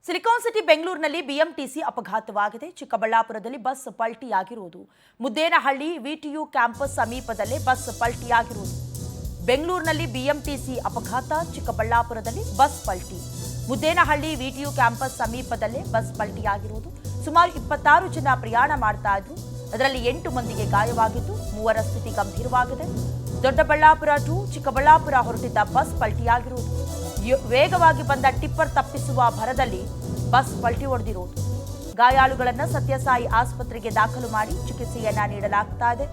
Silicon city ಬೆಂಗಳೂರಿನಲ್ಲಿ BMTC ಅಪಘಾತವಾಗಿದೆ. ಚಿಕ್ಕಬಳ್ಳಾಪುರದಲ್ಲಿ bus ಪಲ್ಟಿಯಾಗಿರುವುದು. Muddenahalli VTU campus ಸಮೀಪದಲ್ಲೇ ಬಸ್ ಪಲ್ಟಿಯಾಗಿರುವುದು. ಬೆಂಗಳೂರಿನಲ್ಲಿ ಬಿಎಂಟಿಸಿ ಅಪಘಾತ, ಚಿಕ್ಕಬಳ್ಳಾಪುರದಲ್ಲಿ ಬಸ್ ಪಲ್ಟಿ. ಮುದ್ದೇನಹಳ್ಳಿ ವಿಟಿಯು ಕ್ಯಾಂಪಸ್ ಸಮೀಪದಲ್ಲೇ ಬಸ್ ಪಲ್ಟಿಯಾಗಿರುವುದು. ಸುಮಾರು 26 ಜನ ಪ್ರಯಾಣ ಮಾಡ್ತಾ ಇದ್ರು. ಅದರಲ್ಲಿ 8 ಮಂದಿಗೆ ಗಾಯವಾಗಿದ್ದು 3ರ ಸ್ಥಿತಿ ಗಂಭೀರವಾಗಿದೆ. ದೊಡ್ಡಬಳ್ಳಾಪುರ ಟು ಚಿಕ್ಕಬಳ್ಳಾಪುರ ಹೊರಟಿದ್ದ ಬಸ್ ಪಲ್ಟಿಯಾಗಿರುವುದು. ವೇಗವಾಗಿ ಬಂದ ಟಿಪ್ಪರ್ ತಪ್ಪಿಸುವ ಭರದಲ್ಲಿ ಬಸ್ ಪಲ್ಟಿ ಹೊಡೆದಿರುವುದು. ಗಾಯಾಳುಗಳನ್ನು ಸತ್ಯಸಾಯಿ ಆಸ್ಪತ್ರೆಗೆ ದಾಖಲು ಮಾಡಿ ಚಿಕಿತ್ಸೆಯನ್ನ ನೀಡಲಾಗ್ತಾ ಇದೆ.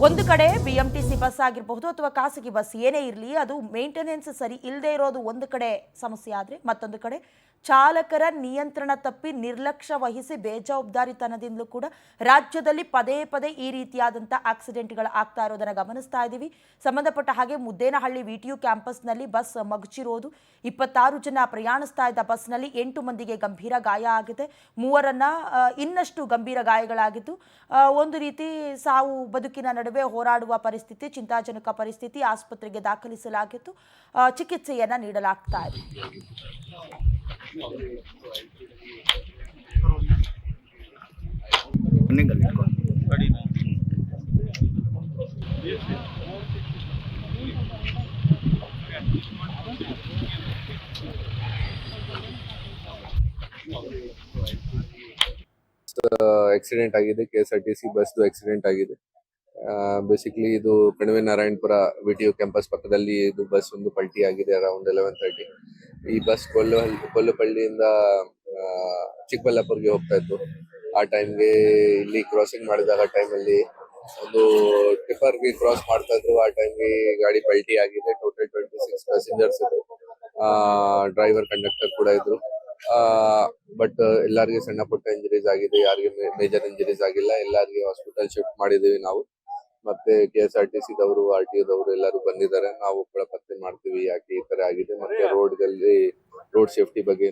ಒಂದು ಕಡೆ ಬಿಎಂಟಿಸಿ ಬಸ್ ಆಗಿರಬಹುದು ಅಥವಾ ಖಾಸಗಿ ಬಸ್ ಏನೇ ಇರಲಿ, ಅದು ಮೇಂಟೆನೆನ್ಸ್ ಸರಿ ಇಲ್ಲದೆ ಇರೋದು ಒಂದು ಕಡೆ ಸಮಸ್ಯೆ ಆದರೆ, ಮತ್ತೊಂದು ಕಡೆ ಚಾಲಕರ ನಿಯಂತ್ರಣ ತಪ್ಪಿ ನಿರ್ಲಕ್ಷ್ಯ ವಹಿಸಿ ಬೇಜವಾಬ್ದಾರಿತನದಿಂದಲೂ ಕೂಡ ರಾಜ್ಯದಲ್ಲಿ ಪದೇ ಪದೇ ಈ ರೀತಿಯಾದಂಥ ಆಕ್ಸಿಡೆಂಟ್ಗಳು ಆಗ್ತಾ ಇರೋದನ್ನು ಗಮನಿಸ್ತಾ ಇದ್ದೀವಿ. ಸಂಬಂಧಪಟ್ಟ ಹಾಗೆ ಮುದ್ದೇನಹಳ್ಳಿ ವಿಟಿಯು ಕ್ಯಾಂಪಸ್ನಲ್ಲಿ ಬಸ್ ಮಗುಚಿರೋದು. 26 ಜನ ಪ್ರಯಾಣಿಸ್ತಾ ಇದ್ದ ಬಸ್ನಲ್ಲಿ 8 ಮಂದಿಗೆ ಗಂಭೀರ ಗಾಯ ಆಗಿದೆ. 3ರನ್ನ ಇನ್ನಷ್ಟು ಗಂಭೀರ ಗಾಯಗಳಾಗಿದ್ದು, ಒಂದು ರೀತಿ ಸಾವು ಬದುಕಿನ ನಡುವೆ ಹೋರಾಡುವ ಪರಿಸ್ಥಿತಿ, ಚಿಂತಾಜನಕ ಪರಿಸ್ಥಿತಿ. ಆಸ್ಪತ್ರೆಗೆ ದಾಖಲಿಸಲಾಗಿದ್ದು ಚಿಕಿತ್ಸೆಯನ್ನ ನೀಡಲಾಗ್ತಾ ಇದೆ. ಆಕ್ಸಿಡೆಂಟ್ ಆಗಿದೆ. KSRTC ಬಸ್ ಆಕ್ಸಿಡೆಂಟ್ ಆಗಿದೆ. ಬೇಸಿಕಲಿ ಇದು ಕಣಿವೆ ನಾರಾಯಣಪುರ ವಿಟಿಯು ಕ್ಯಾಂಪಸ್ ಪಕ್ಕದಲ್ಲಿ ಇದು ಬಸ್ ಒಂದು ಪಲ್ಟಿ ಆಗಿದೆ ಅರೌಂಡ್ 11:30. ಈ ಬಸ್ ಕೊಲ್ಲಪಳ್ಳಿಯಿಂದ ಚಿಕ್ಕಬಳ್ಳಾಪುರ್ಗೆ ಹೋಗ್ತಾ ಇತ್ತು. ಆ ಟೈಮ್ಗೆ ಇಲ್ಲಿ ಕ್ರಾಸಿಂಗ್ ಮಾಡಿದಾಗ ಟೈಮಲ್ಲಿ ಒಂದು ಟಿಪ್ಪರ್ಗೆ ಕ್ರಾಸ್ ಮಾಡ್ತಾ ಇದ್ರು. ಆ ಟೈಮ್ಗೆ ಗಾಡಿ ಪಲ್ಟಿ ಆಗಿದೆ. ಟೋಟಲ್ 26 ಪ್ಯಾಸೆಂಜರ್ಸ್ ಇದ್ರು. ಡ್ರೈವರ್, ಕಂಡಕ್ಟರ್ ಕೂಡ ಇದ್ರು. ಬಟ್ ಎಲ್ಲಾರ್ಗೆ ಸಣ್ಣ ಪುಟ್ಟ ಇಂಜರೀಸ್ ಆಗಿದೆ, ಯಾರಿಗೆ ಮೇಜರ್ ಇಂಜರೀಸ್ ಆಗಿಲ್ಲ. ಎಲ್ಲಾರ್ಗೆ ಹಾಸ್ಪಿಟಲ್ ಶಿಫ್ಟ್ ಮಾಡಿದೀವಿ ನಾವು. ಮತ್ತೆ KSRTC ದವರು, RTO ದವರು ಎಲ್ಲರೂ ಬಂದಿದ್ದಾರೆ. ನಾವು ಕೂಡ ಪತ್ತೆ ಮಾಡ್ತೀವಿ ಯಾಕೆ ಈ ತರ ಆಗಿದೆ, ಮತ್ತೆ ರೋಡ್ ಸೇಫ್ಟಿ ಬಗ್ಗೆ